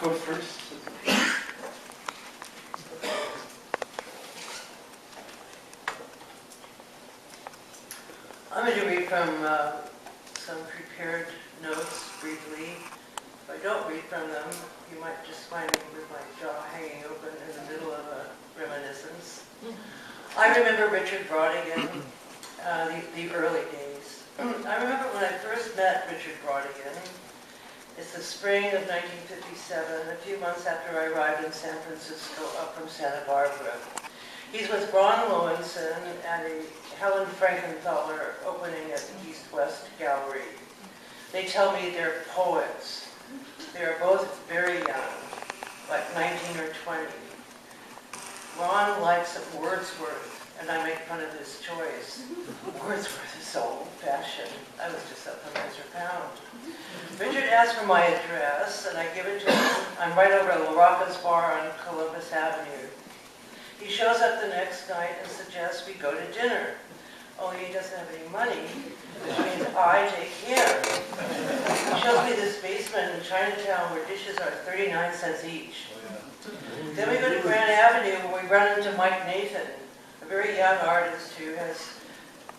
go first. I'm going to read from some prepared notes briefly. If I don't read from them, you might just find me with my jaw hanging open in the middle of a reminiscence. I remember Richard Brautigan, the early days. I remember when I first met Richard Brautigan. It's the spring of 1957, a few months after I arrived in San Francisco up from Santa Barbara. He's with Ron Lowenson at a Helen Frankenthaler opening at the East-West Gallery. They tell me they're poets. They are both very young, like 19 or 20. Ron likes Wordsworth, and I make fun of his choice. Wordsworth is so old-fashioned. I was just up for Measure Pound. Richard asked for my address, and I give it to him. I'm right over at La Rocca's bar on Columbus Avenue. He shows up the next night and suggests we go to dinner. Only he doesn't have any money, which means I take him. He shows me this basement in Chinatown where dishes are 39 cents each. Then we go to Grand Avenue where we run into Mike Nathan, a very young artist who has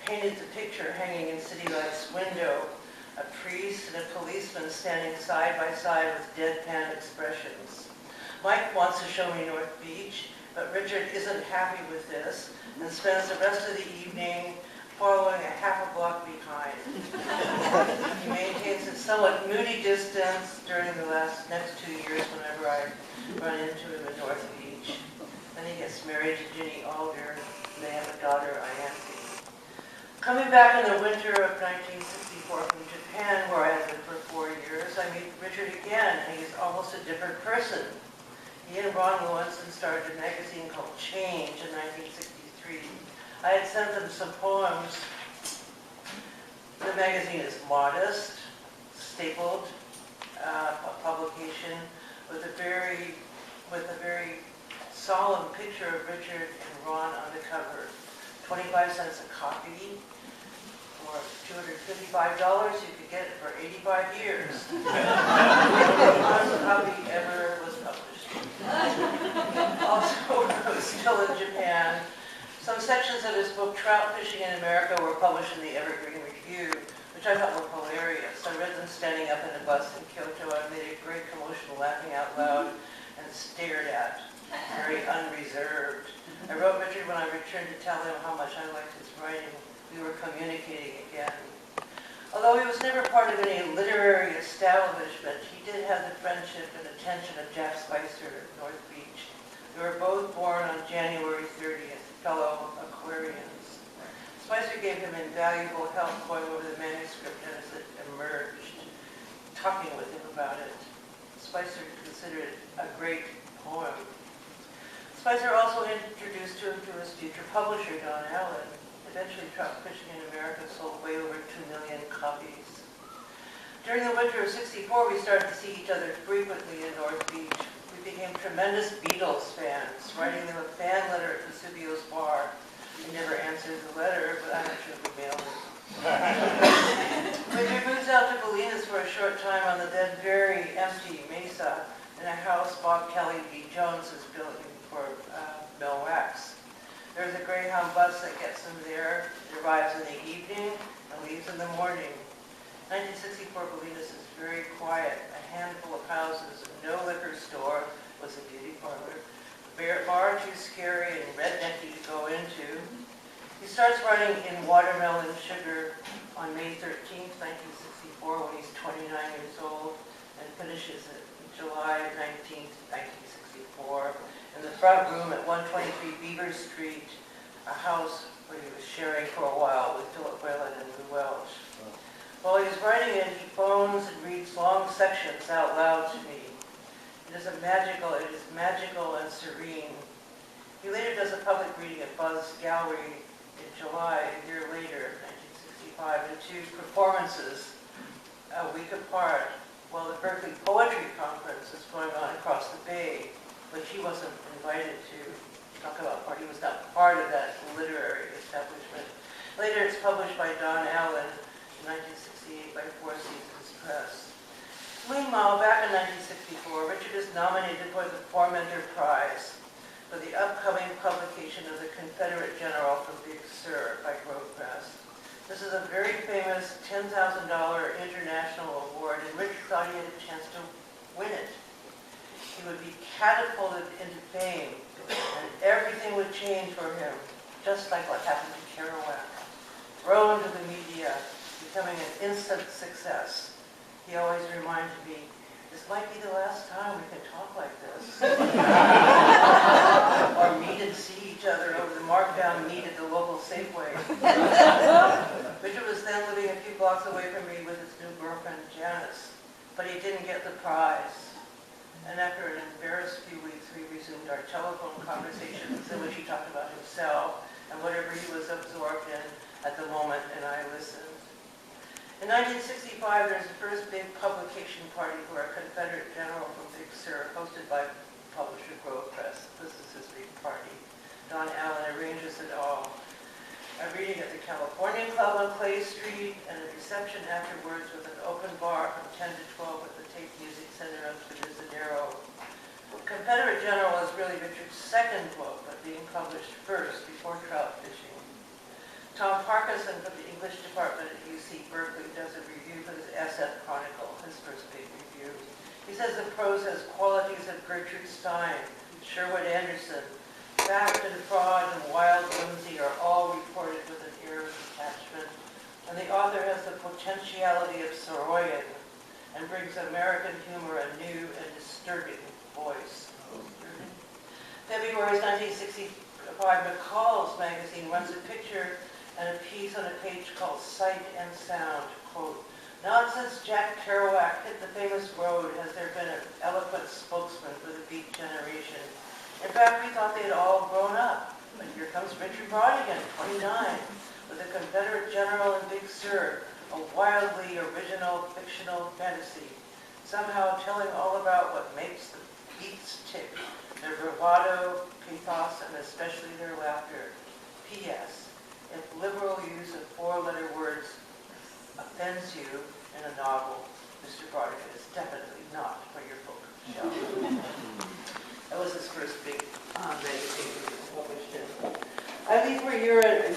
painted the picture hanging in City Light's window, a priest and a policeman standing side by side with deadpan expressions. Mike wants to show me North Beach, but Richard isn't happy with this and spends the rest of the evening following a half a block behind. He maintains a somewhat moody distance during the next 2 years whenever I run into him in North Beach. Then he gets married to Ginny Alder, and they have a daughter, Ianthe. Coming back in the winter of 1964 from Japan, where I had been for 4 years, I meet Richard again, and he's almost a different person. He and Ron Lowenson started a magazine called Change in 1963. I had sent them some poems. The magazine is modest, stapled publication with a very solemn picture of Richard and Ron on the cover. 25 cents a copy, or $255, you could get it for 85 years. Ron's copy ever was published. Also, when I was still in Japan, some sections of his book, Trout Fishing in America, were published in the Evergreen Review, which I thought were hilarious. I read them standing up in a bus in Kyoto. I made a great commotion laughing out loud and stared at, very unreserved. I wrote Richard when I returned to tell him how much I liked his writing. We were communicating again. Although he was never part of any literary establishment, he did have the friendship and attention of Jack Spicer at North Beach. They were both born on January 30th, fellow Aquarians. Spicer gave him invaluable help going over the manuscript as it emerged, talking with him about it. Spicer considered it a great poem. Spicer also introduced him to his future publisher, Don Allen. Eventually, Trout Fishing in America sold way over 2 million copies. During the winter of '64, we started to see each other frequently in North Beach. We became tremendous Beatles fans, writing them a fan letter at Vesubio's bar. He never answered the letter, but I'm not sure we mailed it. Richard moves out to Bolinas for a short time on the then very empty Mesa in a house Bob Kelly B. Jones is building for Mel Wax. There's a Greyhound bus that gets him there. It arrives in the evening and leaves in the morning. 1964 Bolinas is very quiet. A handful of houses, no liquor store, was a beauty parlor. The bar too scary and rednecky to go into. He starts writing in Watermelon Sugar on May 13th, 1964, when he's 29 years old, and finishes it July 19th, 1964, in the front room at 123 Beaver Street, a house where he was sharing for a while with Philip Whalen and Lou Welch. While he's writing it, he phones and reads long sections out loud to me. It is magical and serene. He later does a public reading at Buzz Gallery in July, a year later, 1965, and 2 performances a week apart, while the Berkeley Poetry Conference is going on across the bay, which he wasn't invited to talk about. He was not part of that literary establishment. Later, it's published by Don Allen in 1968 by Four Seasons Press. Meanwhile, back in 1964, Richard is nominated for the Formentor Prize for the upcoming publication of The Confederate General from Big Sur by Grove Press. This is a very famous $10,000 international award, and Richard thought he had a chance to win it. He would be catapulted into fame, and everything would change for him, just like what happened to Kerouac. Thrown to the media, becoming an instant success. He always reminded me, this might be the last time we can talk like this. Or meet and see each other over the markdown meat at the local Safeway. Richard was then living a few blocks away from me with his new girlfriend, Janice, but he didn't get the prize. And after an embarrassed few weeks, we resumed our telephone conversations in which he talked about himself and whatever he was absorbed in at the moment, and I listened. In 1965, there was the first big publication party for a Confederate General from Big Sur, hosted by publisher Grove Press. This is his big party. Don Allen arranges it all. A reading at the California Club on Clay Street, and a reception afterwards with an open bar from 10 to 12 at the Tape Music Center of the Desidero. Confederate General is really Richard's second book, but being published first before Trout Fishing. Tom Parkinson from the English department at UC Berkeley does a review for his SF Chronicle, his first big review. He says the prose has qualities of Gertrude Stein, Sherwood Anderson. Fact and fraud and wild whimsy are all reported with an air of detachment, and the author has the potentiality of Soroyan and brings American humor a new and disturbing voice. February 1965, McCall's magazine runs a picture and a piece on a page called Sight and Sound, quote, "Not since Jack Kerouac hit the famous road has there been an eloquent spokesman for the Beat generation. In fact, we thought they had all grown up, but here comes Richard Brautigan, 29, with a Confederate General in Big Sur, a wildly original fictional fantasy, somehow telling all about what makes the Beats tick, their bravado, pathos, and especially their laughter. P.S. If liberal use of four-letter words offends you in a novel, Mr. Brautigan is definitely not for your book shelf." That was his first big magazine he published in. I leave where you're at.